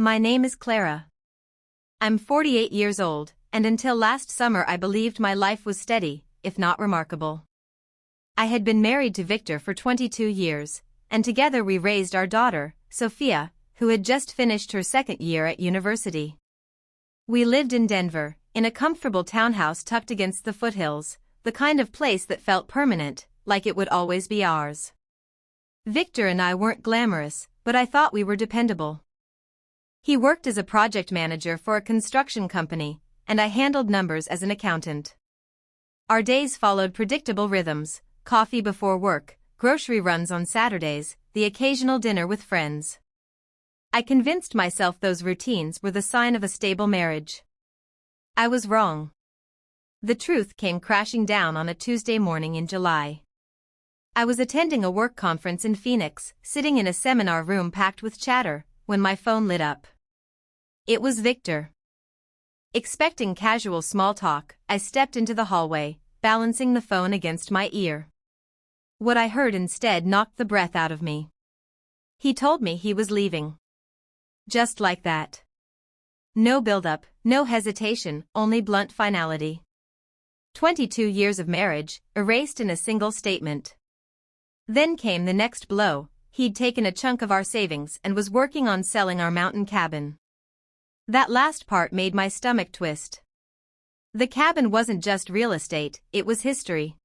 My name is Clara. I'm 48 years old, and until last summer I believed my life was steady, if not remarkable. I had been married to Victor for 22 years, and together we raised our daughter, Sophia, who had just finished her second year at university. We lived in Denver, in a comfortable townhouse tucked against the foothills, the kind of place that felt permanent, like it would always be ours. Victor and I weren't glamorous, but I thought we were dependable. He worked as a project manager for a construction company, and I handled numbers as an accountant. Our days followed predictable rhythms: coffee before work, grocery runs on Saturdays, the occasional dinner with friends. I convinced myself those routines were the sign of a stable marriage. I was wrong. The truth came crashing down on a Tuesday morning in July. I was attending a work conference in Phoenix, sitting in a seminar room packed with chatter, when my phone lit up. It was Victor. Expecting casual small talk, I stepped into the hallway, balancing the phone against my ear. What I heard instead knocked the breath out of me. He told me he was leaving. Just like that. No build-up, no hesitation, only blunt finality. 22 years of marriage, erased in a single statement. Then came the next blow. He'd taken a chunk of our savings and was working on selling our mountain cabin. That last part made my stomach twist. The cabin wasn't just real estate, it was history.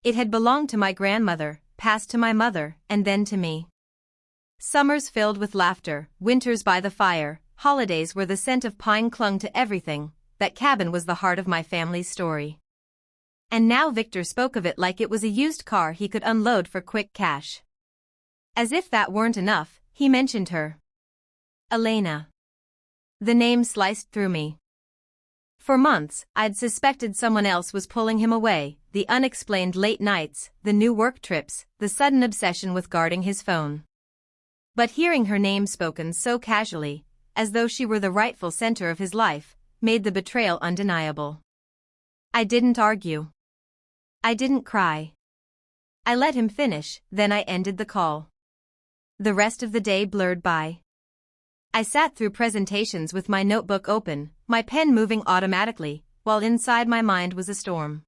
It had belonged to my grandmother, passed to my mother, and then to me. Summers filled with laughter, winters by the fire, holidays where the scent of pine clung to everything. That cabin was the heart of my family's story. And now Victor spoke of it like it was a used car he could unload for quick cash. As if that weren't enough, he mentioned her. Elena. The name sliced through me. For months, I'd suspected someone else was pulling him away: the unexplained late nights, the new work trips, the sudden obsession with guarding his phone. But hearing her name spoken so casually, as though she were the rightful center of his life, made the betrayal undeniable. I didn't argue. I didn't cry. I let him finish, then I ended the call. The rest of the day blurred by. I sat through presentations with my notebook open, my pen moving automatically, while inside my mind was a storm.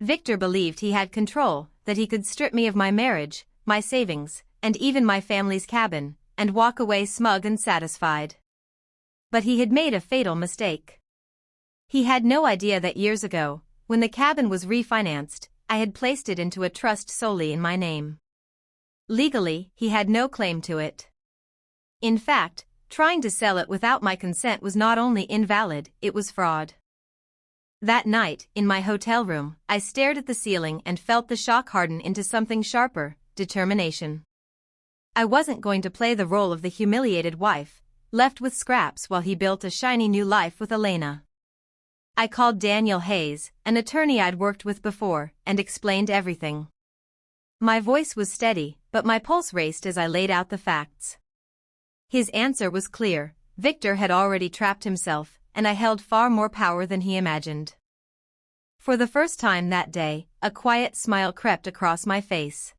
Victor believed he had control, that he could strip me of my marriage, my savings, and even my family's cabin, and walk away smug and satisfied. But he had made a fatal mistake. He had no idea that years ago, when the cabin was refinanced, I had placed it into a trust solely in my name. Legally, he had no claim to it. In fact, trying to sell it without my consent was not only invalid, it was fraud. That night, in my hotel room, I stared at the ceiling and felt the shock harden into something sharper: determination. I wasn't going to play the role of the humiliated wife, left with scraps while he built a shiny new life with Elena. I called Daniel Hayes, an attorney I'd worked with before, and explained everything. My voice was steady, but my pulse raced as I laid out the facts. His answer was clear: Victor had already trapped himself, and I held far more power than he imagined. For the first time that day, a quiet smile crept across my face.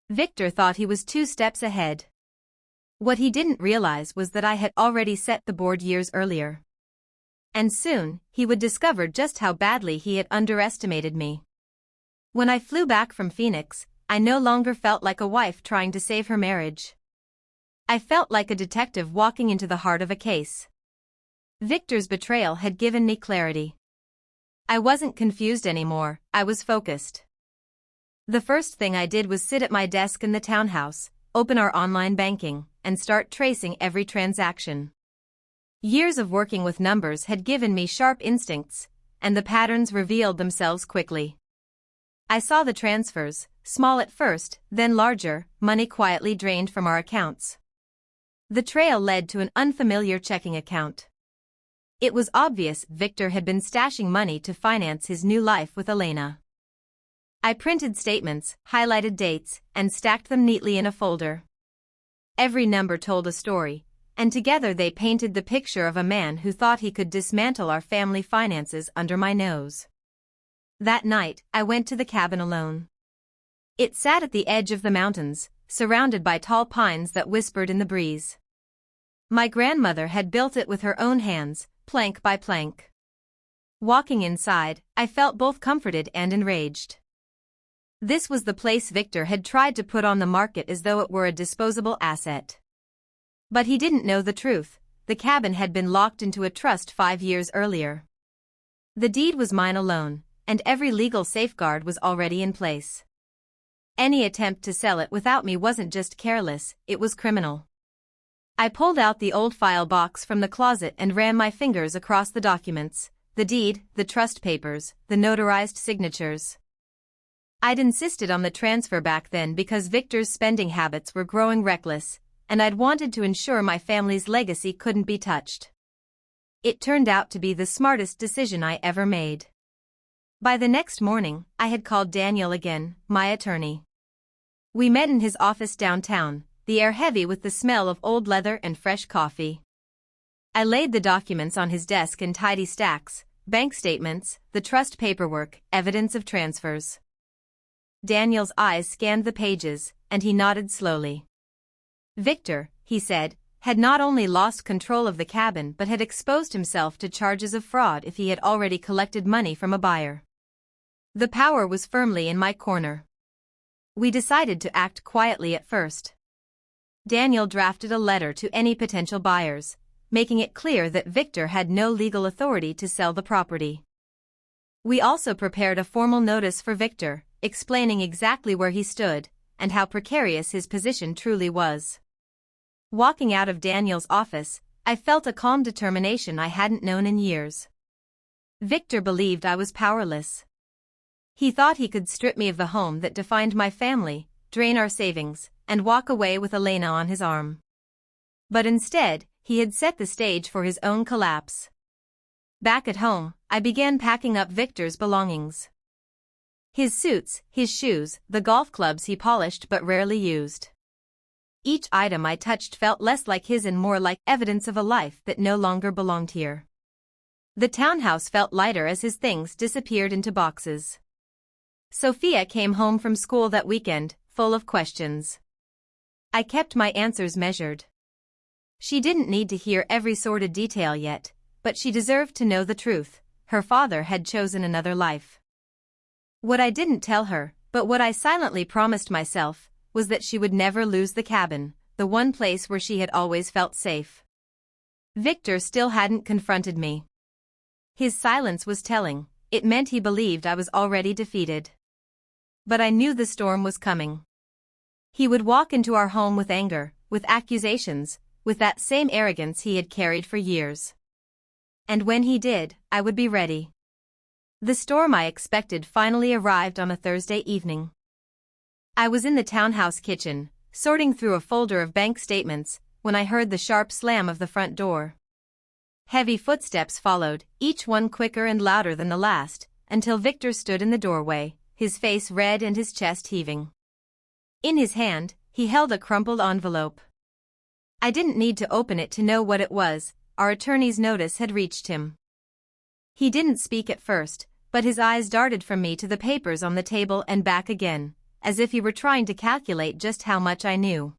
Victor thought he was 2 steps ahead. What he didn't realize was that I had already set the board years earlier. And soon, he would discover just how badly he had underestimated me. When I flew back from Phoenix, I no longer felt like a wife trying to save her marriage. I felt like a detective walking into the heart of a case. Victor's betrayal had given me clarity. I wasn't confused anymore, I was focused. The first thing I did was sit at my desk in the townhouse, open our online banking, and start tracing every transaction. Years of working with numbers had given me sharp instincts, and the patterns revealed themselves quickly. I saw the transfers, small at first, then larger, money quietly drained from our accounts. The trail led to an unfamiliar checking account. It was obvious Victor had been stashing money to finance his new life with Elena. I printed statements, highlighted dates, and stacked them neatly in a folder. Every number told a story, and together they painted the picture of a man who thought he could dismantle our family finances under my nose. That night, I went to the cabin alone. It sat at the edge of the mountains, surrounded by tall pines that whispered in the breeze. My grandmother had built it with her own hands, plank by plank. Walking inside, I felt both comforted and enraged. This was the place Victor had tried to put on the market as though it were a disposable asset. But he didn't know the truth. The cabin had been locked into a trust 5 years earlier. The deed was mine alone, and every legal safeguard was already in place. Any attempt to sell it without me wasn't just careless, it was criminal. I pulled out the old file box from the closet and ran my fingers across the documents, the deed, the trust papers, the notarized signatures. I'd insisted on the transfer back then because Victor's spending habits were growing reckless, and I'd wanted to ensure my family's legacy couldn't be touched. It turned out to be the smartest decision I ever made. By the next morning, I had called Daniel again, my attorney. We met in his office downtown, the air heavy with the smell of old leather and fresh coffee. I laid the documents on his desk in tidy stacks, bank statements, the trust paperwork, evidence of transfers. Daniel's eyes scanned the pages, and he nodded slowly. Victor, he said, had not only lost control of the cabin but had exposed himself to charges of fraud if he had already collected money from a buyer. The power was firmly in my corner. We decided to act quietly at first. Daniel drafted a letter to any potential buyers, making it clear that Victor had no legal authority to sell the property. We also prepared a formal notice for Victor, explaining exactly where he stood and how precarious his position truly was. Walking out of Daniel's office, I felt a calm determination I hadn't known in years. Victor believed I was powerless. He thought he could strip me of the home that defined my family, drain our savings, and walk away with Elena on his arm. But instead, he had set the stage for his own collapse. Back at home, I began packing up Victor's belongings. His suits, his shoes, the golf clubs he polished but rarely used. Each item I touched felt less like his and more like evidence of a life that no longer belonged here. The townhouse felt lighter as his things disappeared into boxes. Sophia came home from school that weekend, full of questions. I kept my answers measured. She didn't need to hear every sordid detail yet, but she deserved to know the truth. Her father had chosen another life. What I didn't tell her, but what I silently promised myself, was that she would never lose the cabin, the one place where she had always felt safe. Victor still hadn't confronted me. His silence was telling. It meant he believed I was already defeated. But I knew the storm was coming. He would walk into our home with anger, with accusations, with that same arrogance he had carried for years. And when he did, I would be ready. The storm I expected finally arrived on a Thursday evening. I was in the townhouse kitchen, sorting through a folder of bank statements, when I heard the sharp slam of the front door. Heavy footsteps followed, each one quicker and louder than the last, until Victor stood in the doorway, his face red and his chest heaving. In his hand, he held a crumpled envelope. I didn't need to open it to know what it was. Our attorney's notice had reached him. He didn't speak at first, but his eyes darted from me to the papers on the table and back again, as if he were trying to calculate just how much I knew.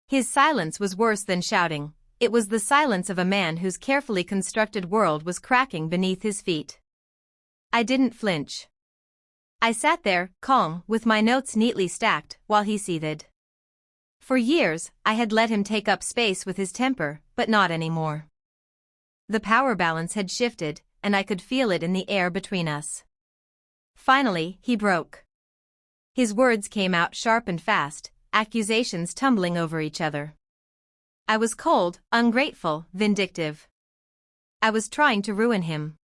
His silence was worse than shouting. It was the silence of a man whose carefully constructed world was cracking beneath his feet. I didn't flinch. I sat there, calm, with my notes neatly stacked, while he seethed. For years, I had let him take up space with his temper, but not anymore. The power balance had shifted, and I could feel it in the air between us. Finally, he broke. His words came out sharp and fast, accusations tumbling over each other. I was cold, ungrateful, vindictive. I was trying to ruin him.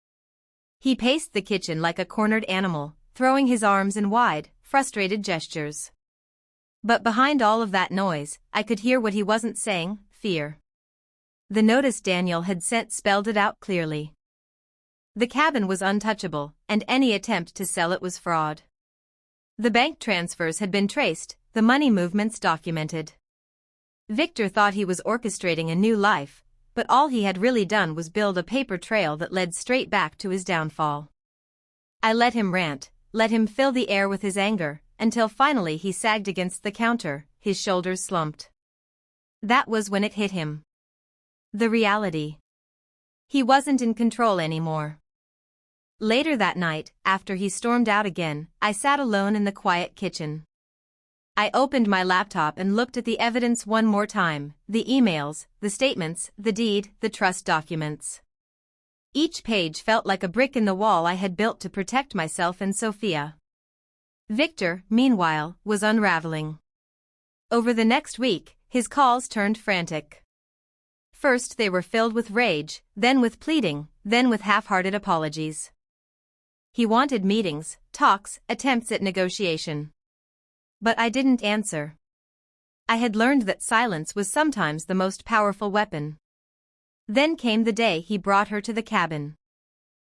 He paced the kitchen like a cornered animal, throwing his arms in wide, frustrated gestures. But behind all of that noise, I could hear what he wasn't saying: fear. The notice Daniel had sent spelled it out clearly. The cabin was untouchable, and any attempt to sell it was fraud. The bank transfers had been traced, the money movements documented. Victor thought he was orchestrating a new life, but all he had really done was build a paper trail that led straight back to his downfall. I let him rant, let him fill the air with his anger, until finally he sagged against the counter, his shoulders slumped. That was when it hit him. The reality. He wasn't in control anymore. Later that night, after he stormed out again, I sat alone in the quiet kitchen. I opened my laptop and looked at the evidence one more time, the emails, the statements, the deed, the trust documents. Each page felt like a brick in the wall I had built to protect myself and Sophia. Victor, meanwhile, was unraveling. Over the next week, his calls turned frantic. First they were filled with rage, then with pleading, then with half-hearted apologies. He wanted meetings, talks, attempts at negotiation. But I didn't answer. I had learned that silence was sometimes the most powerful weapon. Then came the day he brought her to the cabin.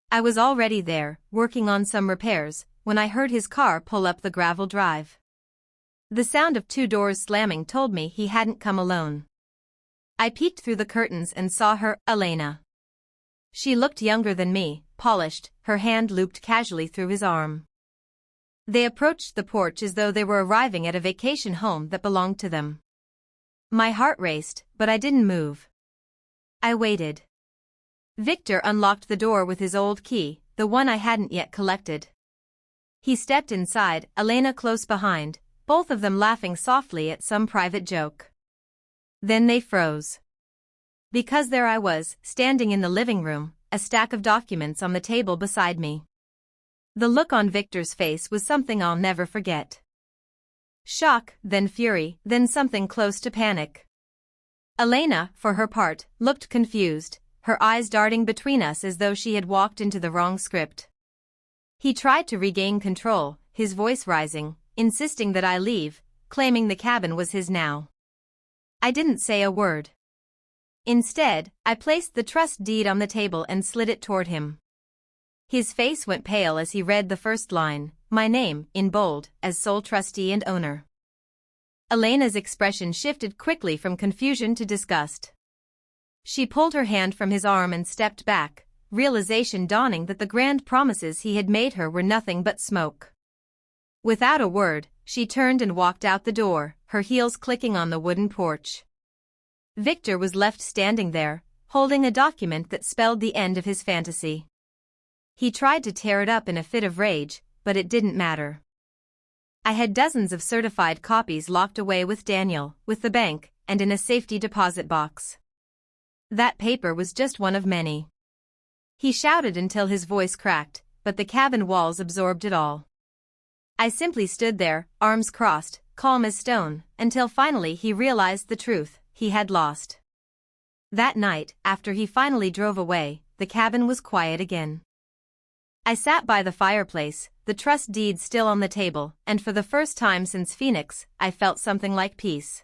I was already there, working on some repairs, when I heard his car pull up the gravel drive. The sound of 2 doors slamming told me he hadn't come alone. I peeked through the curtains and saw her, Elena. She looked younger than me, polished, her hand looped casually through his arm. They approached the porch as though they were arriving at a vacation home that belonged to them. My heart raced, but I didn't move. I waited. Victor unlocked the door with his old key, the one I hadn't yet collected. He stepped inside, Elena close behind, both of them laughing softly at some private joke. Then they froze. Because there I was, standing in the living room, a stack of documents on the table beside me. The look on Victor's face was something I'll never forget. Shock, then fury, then something close to panic. Elena, for her part, looked confused, her eyes darting between us as though she had walked into the wrong script. He tried to regain control, his voice rising, insisting that I leave, claiming the cabin was his now. I didn't say a word. Instead, I placed the trust deed on the table and slid it toward him. His face went pale as he read the first line, my name, in bold, as sole trustee and owner. Elena's expression shifted quickly from confusion to disgust. She pulled her hand from his arm and stepped back, realization dawning that the grand promises he had made her were nothing but smoke. Without a word, she turned and walked out the door, her heels clicking on the wooden porch. Victor was left standing there, holding a document that spelled the end of his fantasy. He tried to tear it up in a fit of rage, but it didn't matter. I had dozens of certified copies locked away with Daniel, with the bank, and in a safety deposit box. That paper was just one of many. He shouted until his voice cracked, but the cabin walls absorbed it all. I simply stood there, arms crossed, calm as stone, until finally he realized the truth, he had lost. That night, after he finally drove away, the cabin was quiet again. I sat by the fireplace, the trust deed still on the table, and for the first time since Phoenix, I felt something like peace.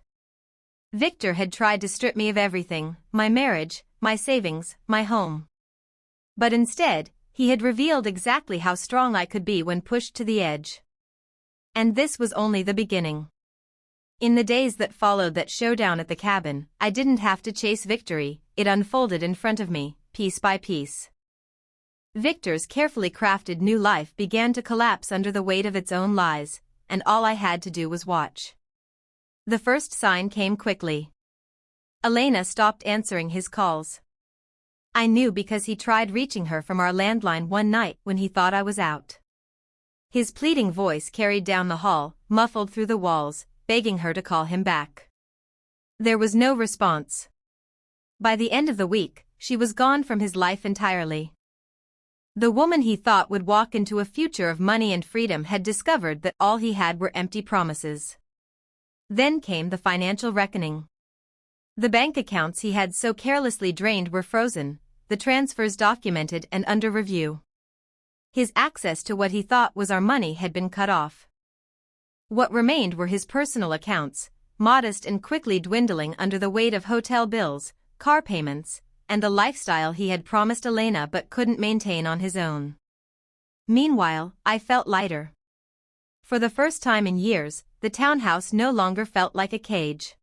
Victor had tried to strip me of everything, my marriage, my savings, my home. But instead, he had revealed exactly how strong I could be when pushed to the edge. And this was only the beginning. In the days that followed that showdown at the cabin, I didn't have to chase victory, it unfolded in front of me, piece by piece. Victor's carefully crafted new life began to collapse under the weight of its own lies, and all I had to do was watch. The first sign came quickly. Elena stopped answering his calls. I knew because he tried reaching her from our landline one night when he thought I was out. His pleading voice carried down the hall, muffled through the walls, begging her to call him back. There was no response. By the end of the week, she was gone from his life entirely. The woman he thought would walk into a future of money and freedom had discovered that all he had were empty promises. Then came the financial reckoning. The bank accounts he had so carelessly drained were frozen, the transfers documented and under review. His access to what he thought was our money had been cut off. What remained were his personal accounts, modest and quickly dwindling under the weight of hotel bills, car payments, and the lifestyle he had promised Elena but couldn't maintain on his own. Meanwhile, I felt lighter. For the first time in years, the townhouse no longer felt like a cage.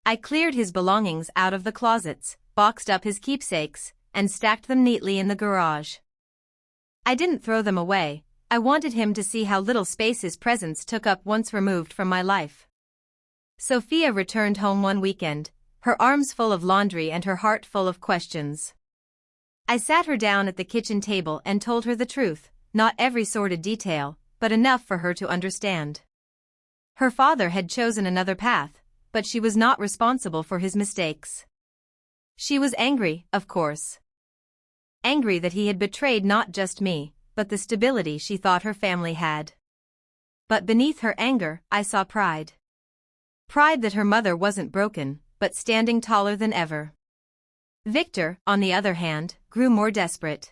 I cleared his belongings out of the closets, boxed up his keepsakes, and stacked them neatly in the garage. I didn't throw them away, I wanted him to see how little space his presence took up once removed from my life. Sophia returned home one weekend, her arms full of laundry and her heart full of questions. I sat her down at the kitchen table and told her the truth, not every sordid detail, but enough for her to understand. Her father had chosen another path, but she was not responsible for his mistakes. She was angry, of course. Angry that he had betrayed not just me, but the stability she thought her family had. But beneath her anger, I saw pride. Pride that her mother wasn't broken, but standing taller than ever. Victor, on the other hand, grew more desperate.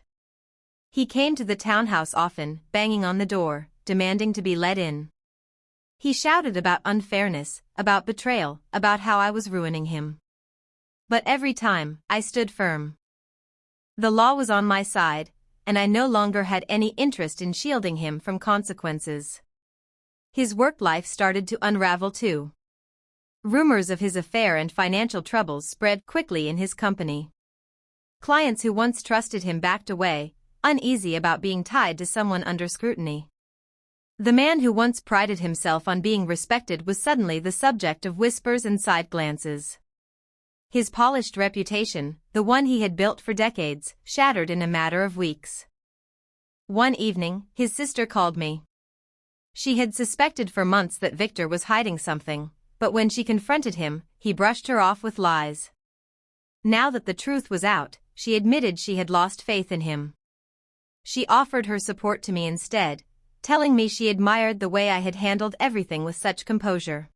He came to the townhouse often, banging on the door, demanding to be let in. He shouted about unfairness, about betrayal, about how I was ruining him. But every time, I stood firm. The law was on my side, and I no longer had any interest in shielding him from consequences. His work life started to unravel too. Rumors of his affair and financial troubles spread quickly in his company. Clients who once trusted him backed away, uneasy about being tied to someone under scrutiny. The man who once prided himself on being respected was suddenly the subject of whispers and side glances. His polished reputation, the one he had built for decades, shattered in a matter of weeks. One evening, his sister called me. She had suspected for months that Victor was hiding something, but when she confronted him, he brushed her off with lies. Now that the truth was out, she admitted she had lost faith in him. She offered her support to me instead, telling me she admired the way I had handled everything with such composure.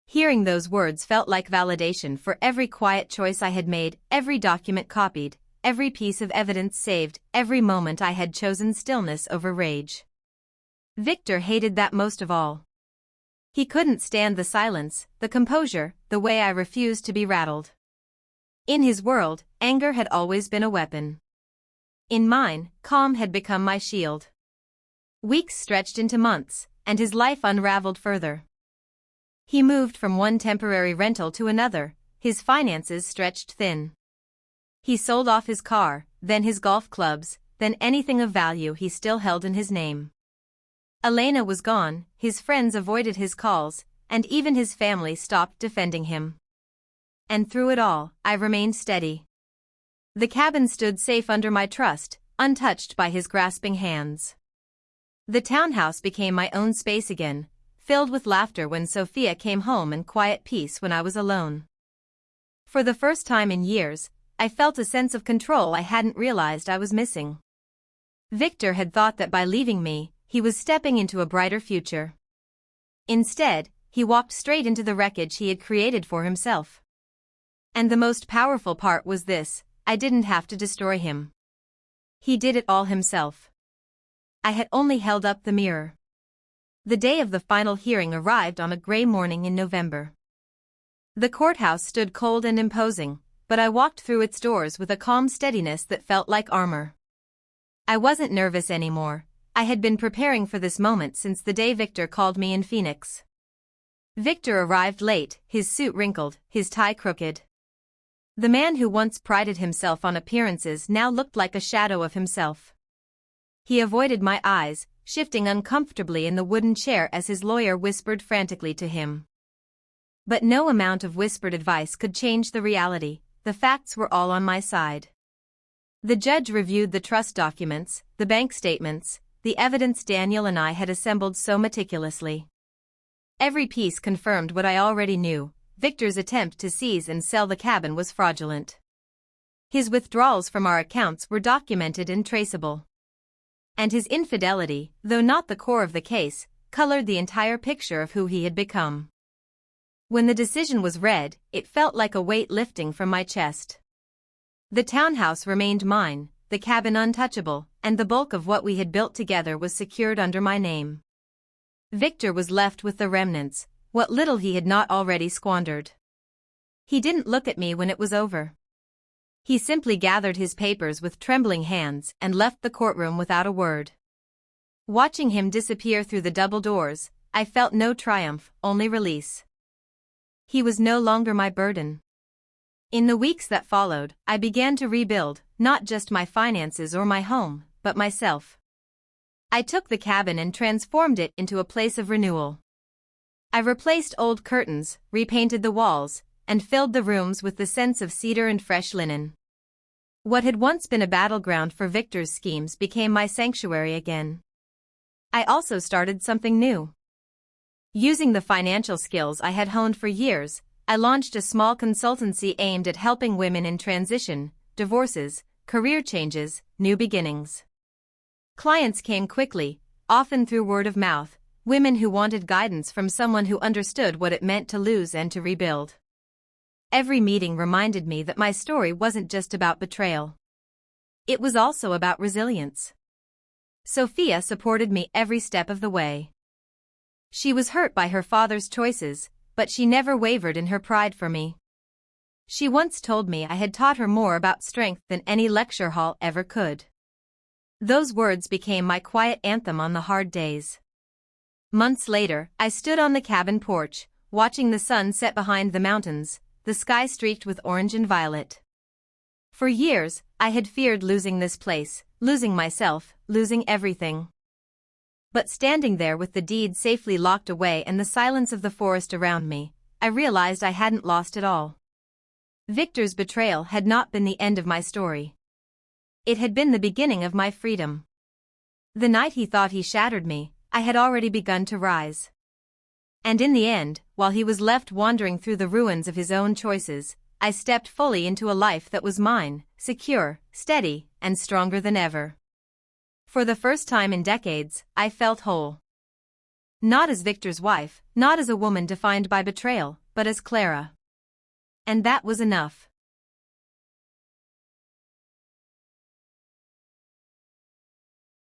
Hearing those words felt like validation for every quiet choice I had made, every document copied, every piece of evidence saved, every moment I had chosen stillness over rage. Victor hated that most of all. He couldn't stand the silence, the composure, the way I refused to be rattled. In his world, anger had always been a weapon. In mine, calm had become my shield. Weeks stretched into months, and his life unraveled further. He moved from one temporary rental to another, his finances stretched thin. He sold off his car, then his golf clubs, then anything of value he still held in his name. Elena was gone, his friends avoided his calls, and even his family stopped defending him. And through it all, I remained steady. The cabin stood safe under my trust, untouched by his grasping hands. The townhouse became my own space again, filled with laughter when Sophia came home and quiet peace when I was alone. For the first time in years, I felt a sense of control I hadn't realized I was missing. Victor had thought that by leaving me, he was stepping into a brighter future. Instead, he walked straight into the wreckage he had created for himself. And the most powerful part was this: I didn't have to destroy him. He did it all himself. I had only held up the mirror. The day of the final hearing arrived on a gray morning in November. The courthouse stood cold and imposing, but I walked through its doors with a calm steadiness that felt like armor. I wasn't nervous anymore. I had been preparing for this moment since the day Victor called me in Phoenix. Victor arrived late, his suit wrinkled, his tie crooked. The man who once prided himself on appearances now looked like a shadow of himself. He avoided my eyes, shifting uncomfortably in the wooden chair as his lawyer whispered frantically to him. But no amount of whispered advice could change the reality. The facts were all on my side. The judge reviewed the trust documents, the bank statements, the evidence Daniel and I had assembled so meticulously. Every piece confirmed what I already knew: Victor's attempt to seize and sell the cabin was fraudulent. His withdrawals from our accounts were documented and traceable. And his infidelity, though not the core of the case, colored the entire picture of who he had become. When the decision was read, it felt like a weight lifting from my chest. The townhouse remained mine, the cabin untouchable, and the bulk of what we had built together was secured under my name. Victor was left with the remnants, what little he had not already squandered. He didn't look at me when it was over. He simply gathered his papers with trembling hands and left the courtroom without a word. Watching him disappear through the double doors, I felt no triumph, only release. He was no longer my burden. In the weeks that followed, I began to rebuild, not just my finances or my home, but myself. I took the cabin and transformed it into a place of renewal. I replaced old curtains, repainted the walls, and filled the rooms with the scents of cedar and fresh linen. What had once been a battleground for Victor's schemes became my sanctuary again. I also started something new. Using the financial skills I had honed for years, I launched a small consultancy aimed at helping women in transition, divorces, career changes, new beginnings. Clients came quickly, often through word of mouth, women who wanted guidance from someone who understood what it meant to lose and to rebuild. Every meeting reminded me that my story wasn't just about betrayal. It was also about resilience. Sophia supported me every step of the way. She was hurt by her father's choices, but she never wavered in her pride for me. She once told me I had taught her more about strength than any lecture hall ever could. Those words became my quiet anthem on the hard days. Months later, I stood on the cabin porch, watching the sun set behind the mountains, the sky streaked with orange and violet. For years, I had feared losing this place, losing myself, losing everything. But standing there with the deed safely locked away and the silence of the forest around me, I realized I hadn't lost it all. Victor's betrayal had not been the end of my story. It had been the beginning of my freedom. The night he thought he shattered me, I had already begun to rise. And in the end, while he was left wandering through the ruins of his own choices, I stepped fully into a life that was mine, secure, steady, and stronger than ever. For the first time in decades, I felt whole. Not as Victor's wife, not as a woman defined by betrayal, but as Clara. And that was enough.